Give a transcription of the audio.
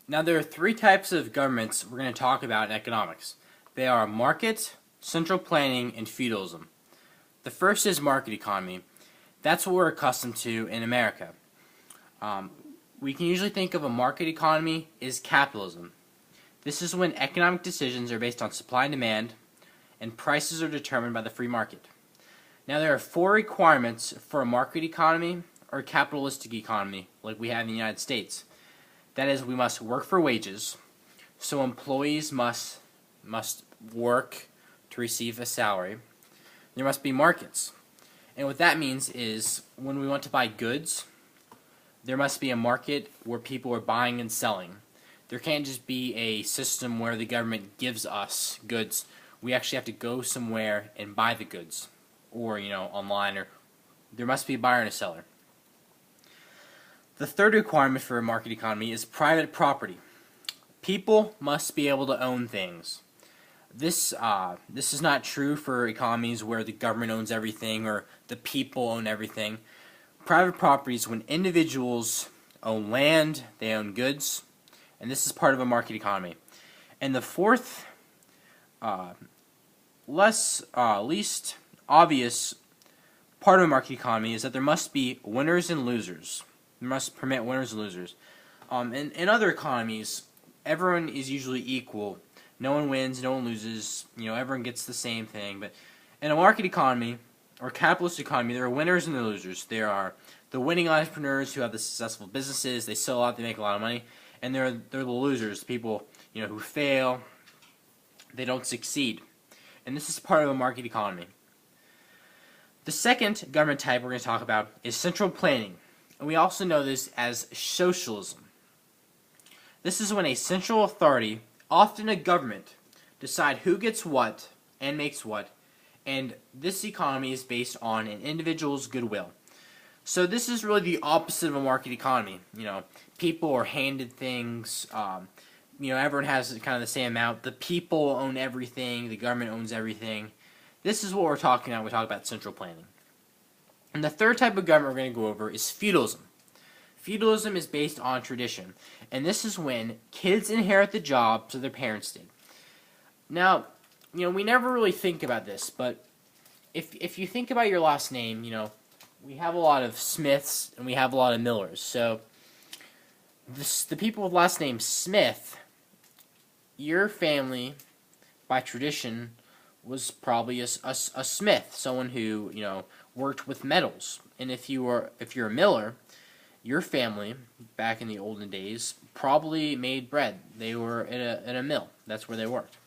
Now, there are three types of governments we're going to talk about in economics. They are market, central planning, and feudalism. The first is market economy. That's what we're accustomed to in America. We can usually think of a market economy as capitalism. This is when economic decisions are based on supply and demand, and prices are determined by the free market. Now, there are four requirements for a market economy or a capitalistic economy like we have in the United States. That is, we must work for wages, so employees must work to receive a salary. There must be markets. And what that means is when we want to buy goods, there must be a market where people are buying and selling. There can't just be a system where the government gives us goods. We actually have to go somewhere and buy the goods, or online, or there must be a buyer and a seller. The third requirement for a market economy is private property. People must be able to own things. This is not true for economies where the government owns everything or the people own everything. Private property is when individuals own land, they own goods, and this is part of a market economy. And the fourth, least obvious part of a market economy is that there must be winners and losers. You must permit winners and losers. In other economies, everyone is usually equal. No one wins, no one loses. Everyone gets the same thing. But in a market economy or capitalist economy, there are winners and there are losers. There are the winning entrepreneurs who have the successful businesses. They sell out, they make a lot of money, and they're the losers, people who fail. They don't succeed, and this is part of a market economy. The second government type we're going to talk about is central planning. And we also know this as socialism. This is when a central authority, often a government, decide who gets what and makes what, and this economy is based on an individual's goodwill. So this is really the opposite of a market economy. People are handed things. Everyone has kind of the same amount. The people own everything. The government owns everything. This is what we're talking about when we talk about central planning. And the third type of government we're going to go over is feudalism. Feudalism is based on tradition, and this is when kids inherit the jobs that their parents did. Now, we never really think about this, but if you think about your last name, we have a lot of Smiths and we have a lot of Millers. So the people with last name Smith, your family, by tradition, was probably a smith, someone who worked with metals. And if you're a miller, your family back in the olden days probably made bread. They were at a mill. That's where they worked.